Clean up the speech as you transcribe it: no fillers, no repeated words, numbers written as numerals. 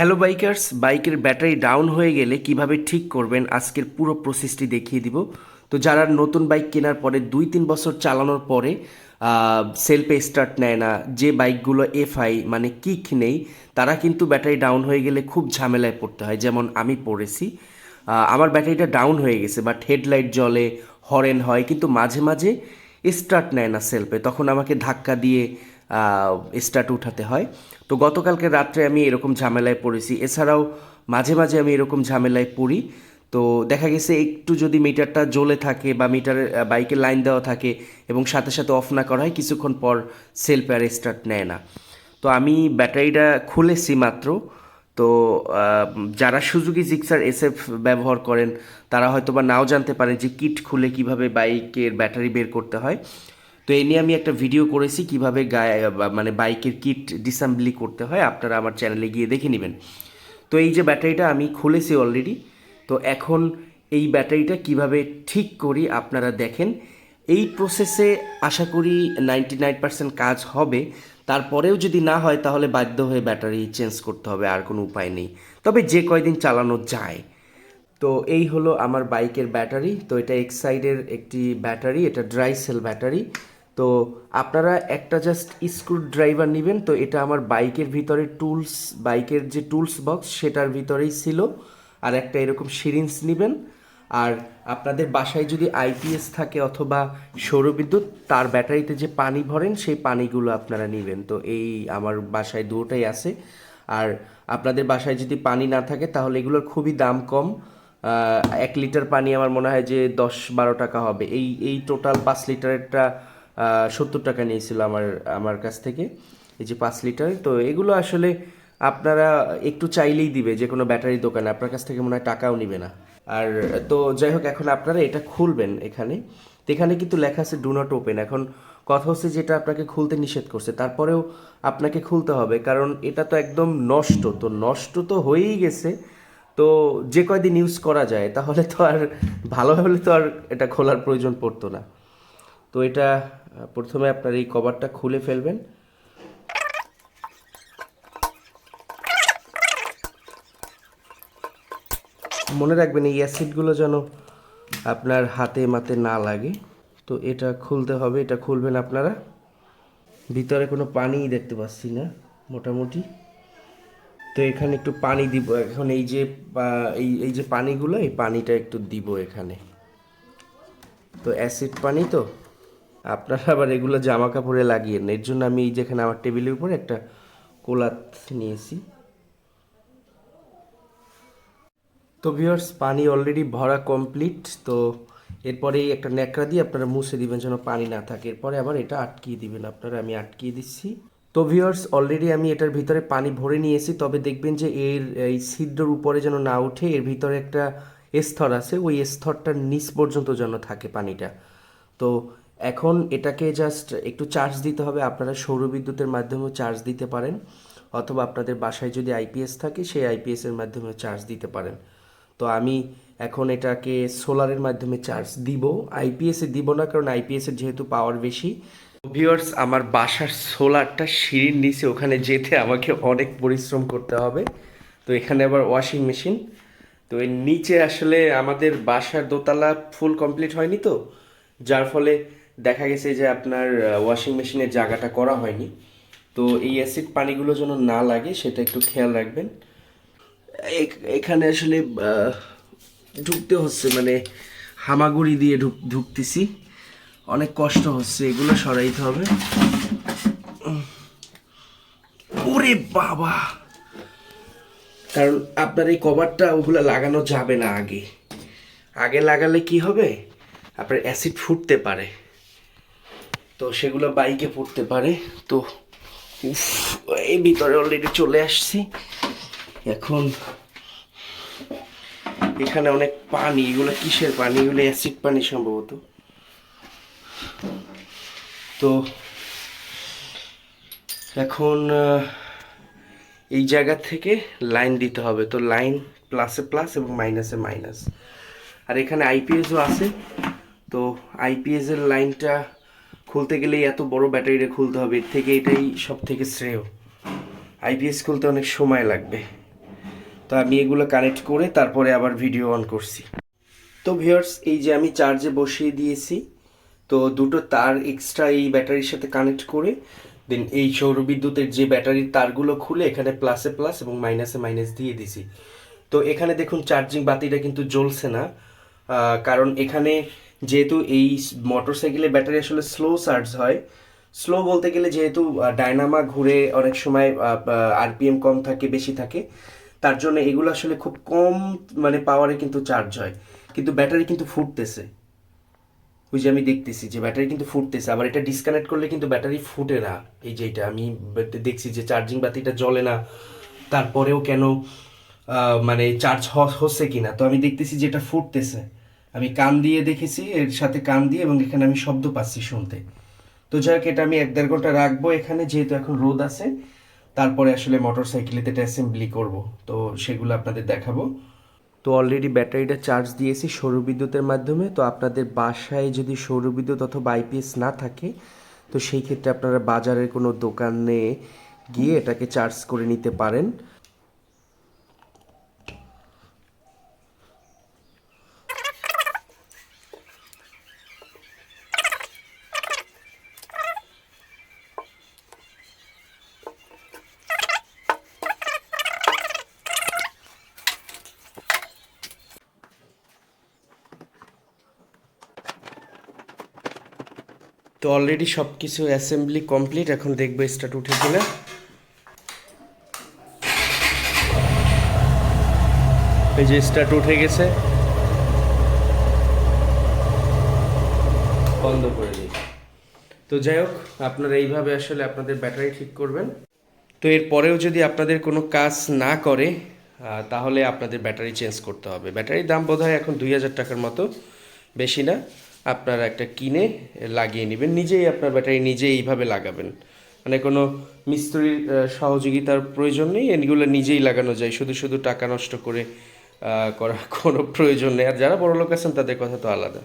Hello bikers, বাইকের battery down হয়ে গেলে কিভাবে ঠিক করবেন আজকের পুরো প্রসেসটি দেখিয়ে দিব। তো যারা নতুন বাইক কেনার পরে 2-3 বছর চালানোর পরে সেলফে স্টার্ট নেয় না, যে বাইকগুলো এফআই মানে কিক নেই, তারা কিন্তু ব্যাটারি ডাউন হয়ে গেলে খুব ঝামেলায় পড়তে হয়। যেমন আমি পড়েছি, আমার ব্যাটারিটা ডাউন হয়ে গেছে, বাট হেডলাইট জ্বলে, হরেন হয়, কিন্তু মাঝে মাঝে স্টার্ট নেয় না সেলফে, তখন আমাকে ধাক্কা দিয়ে স্টার্ট উঠাতে হয়। তো গতকালকে রাত্রে আমি এরকম ঝামেলায় পড়েছি। এছাড়াও মাঝে মাঝে আমি এরকম ঝামেলায় পড়ি। তো দেখা গেছে একটু যদি মিটারটা জ্বলে থাকে বা মিটারের বাইকের লাইন দেওয়া থাকে এবং সাথে সাথে অফ না করা হয়, কিছুক্ষণ পর সেলফ আর স্টার্ট নেয় না। তো আমি ব্যাটারিটা খুলেছি মাত্র। তো যারা সুজুকি জিক্সার এসএফ ব্যবহার করেন তারা হয়তো বা নাও জানতে পারেন যে কিট খুলে কিভাবে বাইকের ব্যাটারি বের করতে হয়। তো এই নিয়ে আমি একটা ভিডিও করেছি কিভাবে মানে বাইকের কিট ডিসঅ্যাম্বলি করতে হয়, আপনারা আমার চ্যানেলে গিয়ে দেখে নেবেন। তো এই যে ব্যাটারিটা আমি খুলেছি অলরেডি। তো এখন এই ব্যাটারিটা কিভাবে ঠিক করি আপনারা দেখেন। এই প্রসেসে আশা করি 99% কাজ হবে। তারপরেও যদি না হয় তাহলে বাধ্য হয়ে ব্যাটারি চেঞ্জ করতে হবে, আর কোনো উপায় নেই। তবে যে কয়দিন চালানো যায়। তো এই হলো আমার বাইকের ব্যাটারি। তো এটা এক্সাইডের একটি ব্যাটারি, এটা ড্রাই সেল ব্যাটারি। তো আপনারা একটা জাস্ট স্ক্রু ড্রাইভার নেবেন। তো এটা আমার বাইকের ভিতরে টুলস, বাইকের যে টুলস বক্স সেটার ভিতরেই ছিল। আর একটা এরকম সিরিঞ্জ নেবেন। আর আপনাদের বাসায় যদি আইপিএস থাকে অথবা সৌরবিদ্যুৎ, তার ব্যাটারিতে যে পানি ভরেন সেই পানিগুলো আপনারা নেবেন। তো এই আমার বাসায় দুটোই আছে। আর আপনাদের বাসায় যদি পানি না থাকে তাহলে এগুলোর খুবই দাম কম। 1 লিটার পানি আমার মনে হয় যে 10-12 টাকা হবে। এই এই টোটাল 5 লিটারেরটা 70 টাকা নিয়েছিল আমার আমার কাছ থেকে, এই যে 5 লিটার। তো এগুলো আসলে আপনারা একটু চাইলেই দিবে যে কোনো ব্যাটারি দোকানে, আপনার কাছ থেকে মনে হয় টাকাও নিবে না। আর তো যাই হোক, এখন আপনারা এটা খুলবেন। এখানে তো এখানে কিন্তু লেখা আছে ডু নট ওপেন। এখন কথা হচ্ছে যেটা আপনাকে খুলতে নিষেধ করছে, তারপরেও আপনাকে খুলতে হবে, কারণ এটা তো একদম নষ্ট। তো নষ্ট তো হয়েই গেছে। তো যে কয়দিন ইউজ করা যায়, তাহলে তো আর ভালো হলে তো আর এটা খোলার প্রয়োজন পড়তো না। তো এটা প্রথমে আপনার এই কভারটা খুলে ফেলবেন। মনে রাখবেন এই অ্যাসিডগুলো যেন আপনার হাতে মাতে না লাগে। তো এটা খুলতে হবে, এটা খুলবেন আপনারা। ভিতরে কোনো পানিই দেখতে পাচ্ছি না মোটামুটি। তো এখানে একটু পানি দিব এখন। এই যে এই এই যে পানিগুলো, এই পানিটা একটু দিব এখানে। তো অ্যাসিড পানি তো আপনারা আবার এগুলো জামা কাপড়ে লাগিয়ে না, এর জন্য আমি এই যেখানে আমার টেবিলের উপর একটা কোলাত নিয়েছি। তো ভিউয়ার্স, পানি অলরেডি ভরা কমপ্লিট। তো এরপরেই একটা ন্যাকড়া দিয়ে আপনারা মুছে দিবেন যেন পানি না থাকে। এরপরে আবার এটা আটকিয়ে দিবেন আপনারা, আমি আটকিয়ে দিচ্ছি। তো ভিউয়ার্স, অলরেডি আমি এটার ভিতরে পানি ভরে নিয়েছি। তবে দেখবেন যে এর এই ছিদ্রর উপরে যেন না উঠে, এর ভিতরে একটা স্তর আছে, ওই স্তরটার নিচ পর্যন্ত যেন থাকে পানিটা। তো এখন এটাকে জাস্ট একটু চার্জ দিতে হবে। আপনারা সৌরবিদ্যুতের মাধ্যমেও চার্জ দিতে পারেন, অথবা আপনাদের বাসায় যদি আইপিএস থাকে সেই আইপিএসের মাধ্যমেও চার্জ দিতে পারেন। তো আমি এখন এটাকে সোলারের মাধ্যমে চার্জ দিব, আইপিএসে দিব না, কারণ আইপিএসের যেহেতু পাওয়ার বেশি। ভিউয়ার্স, আমার বাসার সোলারটা সিঁড়ির নিচে, ওখানে যেতে আমাকে অনেক পরিশ্রম করতে হবে। তো এখানে আবার ওয়াশিং মেশিন। তো এর নিচে আসলে আমাদের বাসার দোতলা ফুল কমপ্লিট হয়নি, তো যার ফলে দেখা গেছে যে আপনার ওয়াশিং মেশিনের জায়গাটা করা হয়নি। তো এই অ্যাসিড পানিগুলো যেন না লাগে সেটা একটু খেয়াল রাখবেন। এখানে আসলে ঢুকতে হচ্ছে, মানে হামাগুড়ি দিয়ে ঢুকতেছি, অনেক কষ্ট হচ্ছে, এগুলো সরাইতে হবে। ওরে বাবা! কারণ আপনার এই কভারটা ওগুলো লাগানো যাবে না আগে। আগে লাগালে কি হবে, আপনার অ্যাসিড ফুটতে পারে, তো সেগুলো বাইকে পড়তে পারে। তো উফ, এই ভিতরে অলরেডি চলে আসছি। এখন এখানে অনেক পানি, এগুলো কিসের পানি? এগুলো অ্যাসিড পানি সম্ভবত। তো এখন এই জায়গা থেকে লাইন দিতে হবে। তো লাইন প্লাসে প্লাস এবং মাইনাসে মাইনাস। আর এখানে আইপিএসও আছে। তো আইপিএস এর লাইনটা খুলতে গেলে এত বড় ব্যাটারিটা খুলতে হবে, এর থেকে এটাই সব থেকে শ্রেয়। আইপিএস খুলতে অনেক সময় লাগবে। তো আমি এগুলো কানেক্ট করে তারপরে আবার ভিডিও অন করছি। তো ভিউয়ার্স, এই যে আমি চার্জে বসিয়ে দিয়েছি, তো দুটো তার এক্সট্রা এই ব্যাটারির সাথে কানেক্ট করে দেন এই সৌরবিদ্যুতের যে ব্যাটারির তারগুলো খুলে এখানে প্লাসে প্লাস এবং মাইনাসে মাইনাস দিয়ে দিছি। তো এখানে দেখুন চার্জিং বাতিটা কিন্তু জ্বলছে না, কারণ এখানে যেহেতু এই মোটরসাইকেলের ব্যাটারি আসলে স্লো চার্জ হয়। স্লো বলতে গেলে যেহেতু ডায়নামা ঘুরে অনেক সময় আরপিএম কম থাকে বেশি থাকে, তার জন্য এগুলো আসলে খুব কম মানে পাওয়ারে কিন্তু চার্জ হয়, কিন্তু ব্যাটারি কিন্তু ফুটতেছে। ওই যে আমি দেখতেছি যে ব্যাটারি কিন্তু ফুটতেছে, আবার এটা ডিসকানেক্ট করলে কিন্তু ব্যাটারি ফুটে না। এই যে এটা আমি দেখছি যে চার্জিং বাতিটা জ্বলে না, তারপরেও কেন মানে চার্জ হচ্ছে কিনা। তো আমি দেখতেছি যে এটা ফুটতেছে, আমি কান দিয়ে দেখেছি, এর সাথে কান দিয়ে, এবং এখানে আমি শব্দ পাচ্ছি শুনতে। তো যাই হোক, এটা আমি 1-1.5 ঘন্টা রাখবো এখানে, যেহেতু এখন রোদ আছে। তারপরে আসলে মোটর সাইকেলেতে এটা অ্যাসেম্বলি করবো, তো সেগুলো আপনাদের দেখাবো। তো অলরেডি ব্যাটারিটা চার্জ দিয়েছি সৌরবিদ্যুতের মাধ্যমে। তো আপনাদের বাসায় যদি সৌরবিদ্যুৎ অথবা আইপিএস না থাকে, তো সেই ক্ষেত্রে আপনারা বাজারের কোনো দোকানে গিয়ে এটাকে চার্জ করে নিতে পারেন। তো অলরেডি সব কিছু অ্যাসেম্বলি কমপ্লিট, এখন দেখবো স্টার্ট উঠে কিনা। এই যে স্টার্ট উঠে গেছে, বন্ধ করে দিই। তো যাই হোক, আপনারা এইভাবে আসলে আপনাদের ব্যাটারি ঠিক করবেন। তো এরপরেও যদি আপনাদের কোনো কাজ না করে, তাহলে আপনাদের ব্যাটারি চেঞ্জ করতে হবে। ব্যাটারির দাম বোধহয় এখন 2000 টাকার মতো, বেশি না। আপনারা একটা কিনে লাগিয়ে নেবেন, নিজেই আপনার ব্যাটারি নিজেই এইভাবে লাগাবেন, মানে কোনো মিস্ত্রির সহযোগিতার প্রয়োজন নেই, এগুলো নিজেই লাগানো যায়। শুধু শুধু টাকা নষ্ট করে করার কোনো প্রয়োজন নেই। আর যারা বড়লোক আছেন তাদের কথা তো আলাদা।